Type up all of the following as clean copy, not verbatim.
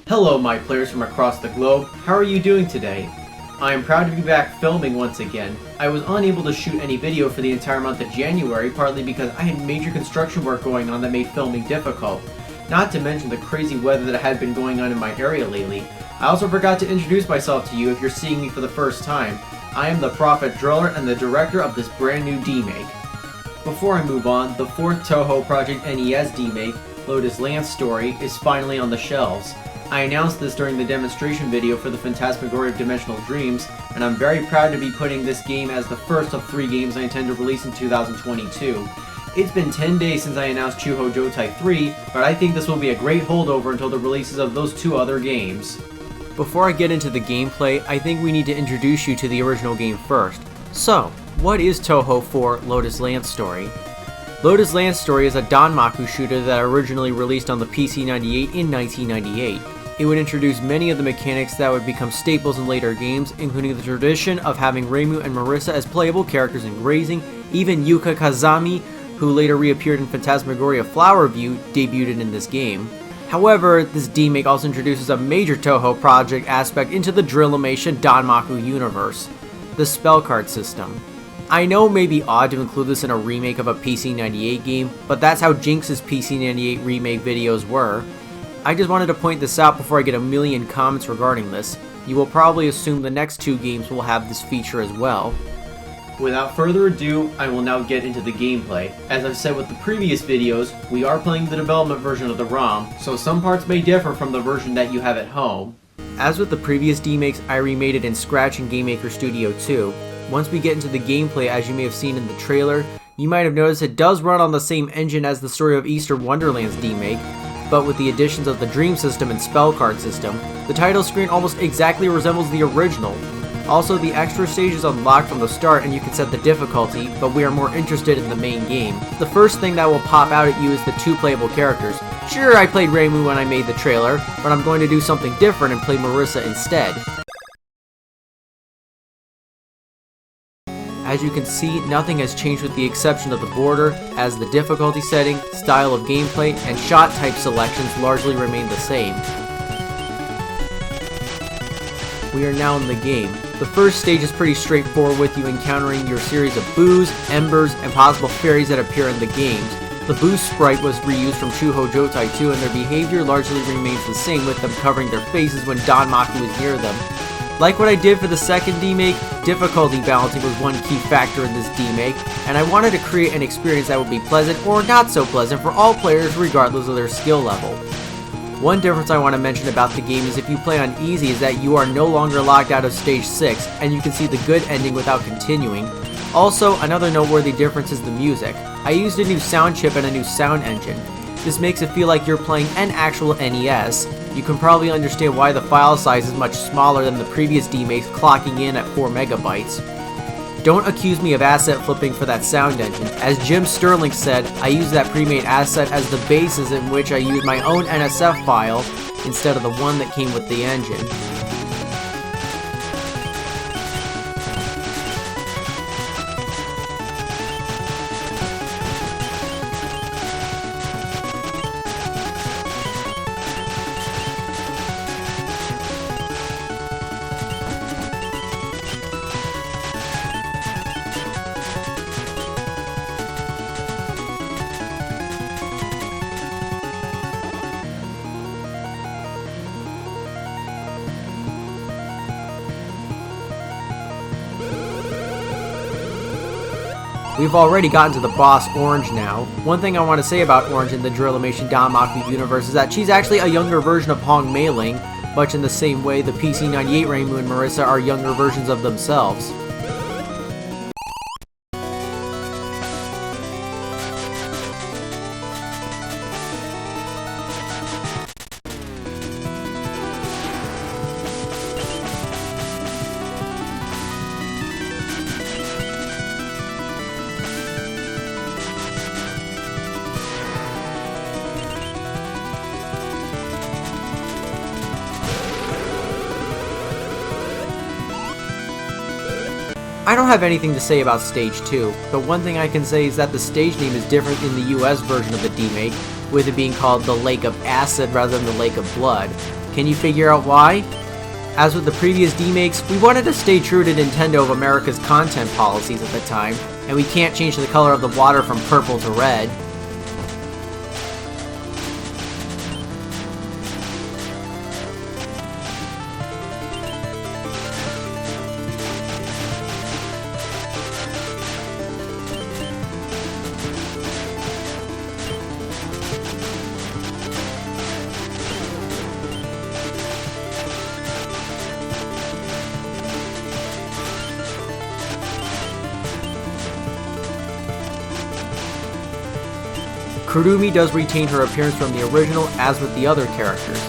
Hello my players from across the globe, how are you doing today? I am proud to be back filming once again. I was unable to shoot any video for the entire month of January, partly because I had major construction work going on that made filming difficult. Not to mention the crazy weather that had been going on in my area lately. I also forgot to introduce myself to you if you're seeing me for the first time. I am the Prophet Driller and the director of this brand new Demake. Before I move on, the 4th Touhou project NES Demake, Lotus Land Story, is finally on the shelves. I announced this during the demonstration video for the Phantasmagoria of Dimensional Dreams, and I'm very proud to be putting this game as the first of 3 games I intend to release in 2022. It's been 10 days since I announced Chuhou Joutai 3, but I think this will be a great holdover until the releases of those 2 other games. Before I get into the gameplay, I think we need to introduce you to the original game first. So, what is Touhou for Lotus Land Story? Lotus Land Story is a Danmaku shooter that originally released on the PC-98 in 1998. It would introduce many of the mechanics that would become staples in later games, including the tradition of having Reimu and Marissa as playable characters in Grazing. Even Yuka Kazami, who later reappeared in Phantasmagoria Flower View, debuted in this game. However, this Demake also introduces a major Touhou project aspect into the Drillimation Danmaku universe, the spell card system. I know it may be odd to include this in a remake of a PC-98 game, but that's how Jinx's PC-98 remake videos were. I just wanted to point this out before I get a million comments regarding this. You will probably assume the next 2 games will have this feature as well. Without further ado, I will now get into the gameplay. As I've said with the previous videos, we are playing the development version of the ROM, so some parts may differ from the version that you have at home. As with the previous Demakes, I remade it in Scratch and GameMaker Studio 2. Once we get into the gameplay, as you may have seen in the trailer, you might have noticed it does run on the same engine as the Story of Easter Wonderland's Demake, but with the additions of the Dream System and Spell Card System, the title screen almost exactly resembles the original. Also, the extra stage is unlocked from the start and you can set the difficulty, but we are more interested in the main game. The first thing that will pop out at you is the 2 playable characters. Sure, I played Reimu when I made the trailer, but I'm going to do something different and play Marissa instead. As you can see, nothing has changed with the exception of the border, as the difficulty setting, style of gameplay, and shot type selections largely remain the same. We are now in the game. The first stage is pretty straightforward with you encountering your series of boos, embers, and possible fairies that appear in the games. The boo sprite was reused from Chuhou Joutai 2 and their behavior largely remains the same with them covering their faces when Danmaku is near them. Like what I did for the second Demake, difficulty balancing was one key factor in this Demake, and I wanted to create an experience that would be pleasant or not so pleasant for all players regardless of their skill level. One difference I want to mention about the game is if you play on easy is that you are no longer locked out of stage 6 and you can see the good ending without continuing. Also, another noteworthy difference is the music. I used a new sound chip and a new sound engine. This makes it feel like you're playing an actual NES. You can probably understand why the file size is much smaller than the previous Demakes, clocking in at 4 megabytes. Don't accuse me of asset flipping for that sound engine. As Jim Sterling said, I use that pre-made asset as the basis in which I use my own NSF file instead of the one that came with the engine. We've already gotten to the boss, Orange, now. One thing I want to say about Orange in the Drillimation Danmaku universe is that she's actually a younger version of Hong Mei-ling, much in the same way the PC-98 Reimu and Marissa are younger versions of themselves. I don't have anything to say about Stage 2, but one thing I can say is that the stage name is different in the US version of the Demake, with it being called the Lake of Acid rather than the Lake of Blood. Can you figure out why? As with the previous Demakes, we wanted to stay true to Nintendo of America's content policies at the time, and we can't change the color of the water from purple to red. Kurumi does retain her appearance from the original, as with the other characters.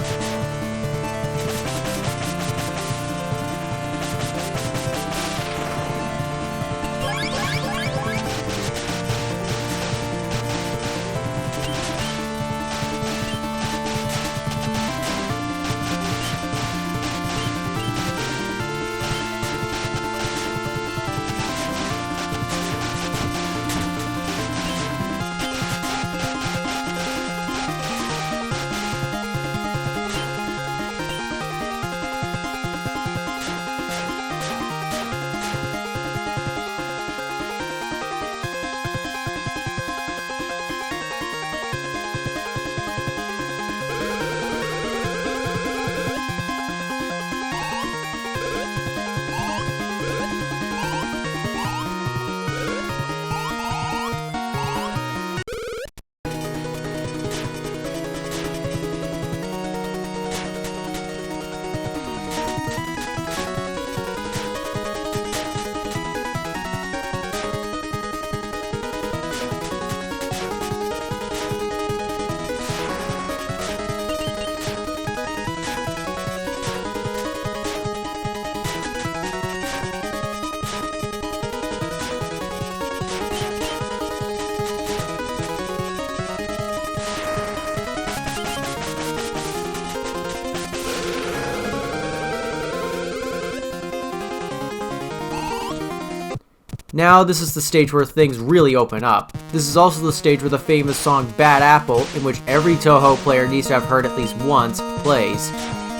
Now, this is the stage where things really open up. This is also the stage where the famous song Bad Apple, in which every Touhou player needs to have heard at least once, plays.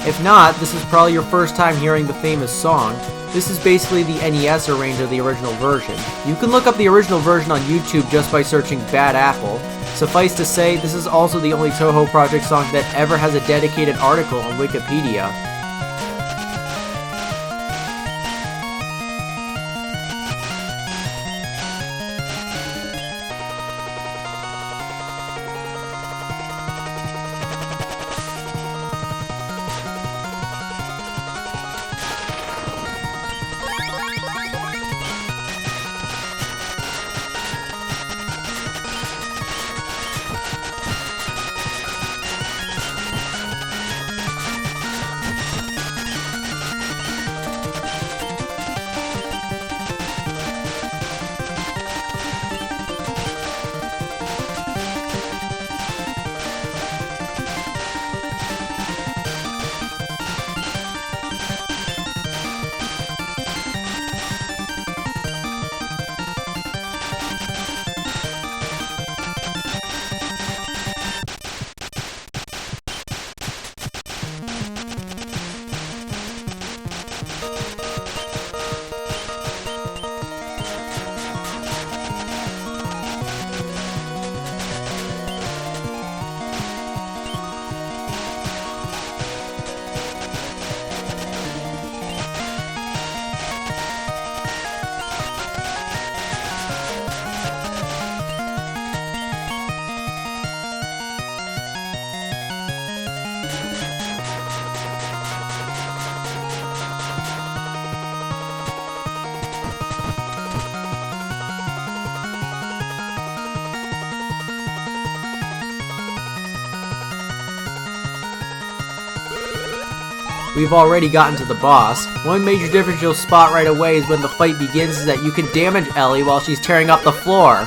If not, this is probably your first time hearing the famous song. This is basically the NES arranged of the original version. You can look up the original version on YouTube just by searching Bad Apple. Suffice to say, this is also the only Touhou project song that ever has a dedicated article on Wikipedia. We've already gotten to the boss. One major difference you'll spot right away is when the fight begins is that you can damage Ellie while she's tearing up the floor.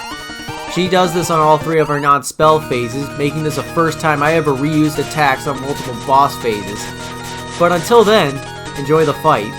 She does this on all three of her non-spell phases, making this the first time I ever reused attacks on multiple boss phases. But until then, enjoy the fight.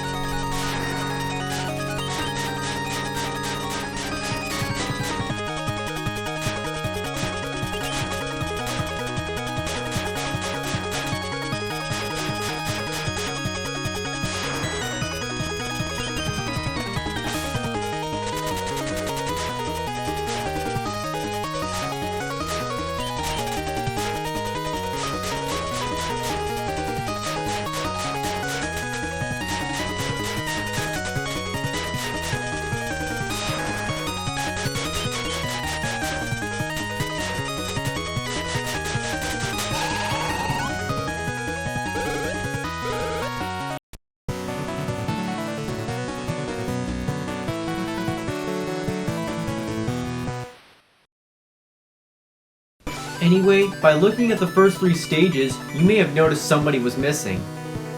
Anyway, by looking at the first 3 stages, you may have noticed somebody was missing.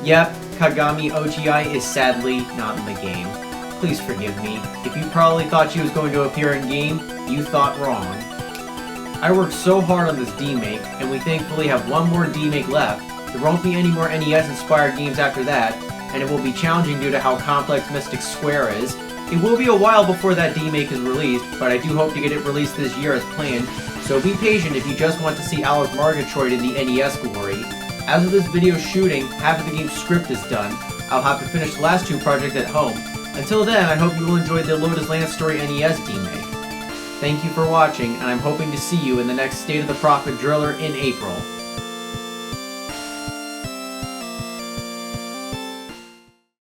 Yep, Kagami OGI is sadly not in the game. Please forgive me. If you probably thought she was going to appear in-game, you thought wrong. I worked so hard on this Demake, and we thankfully have one more Demake left. There won't be any more NES-inspired games after that, and it will be challenging due to how complex Mystic Square is. It will be a while before that Demake is released, but I do hope to get it released this year as planned, so be patient if you just want to see Alec Murgatroyd in the NES glory. As of this video shooting, half of the game's script is done. I'll have to finish the last 2 projects at home. Until then, I hope you will enjoy the Lotus Land Story NES Demake. Thank you for watching, and I'm hoping to see you in the next State of the Prophet Driller in April.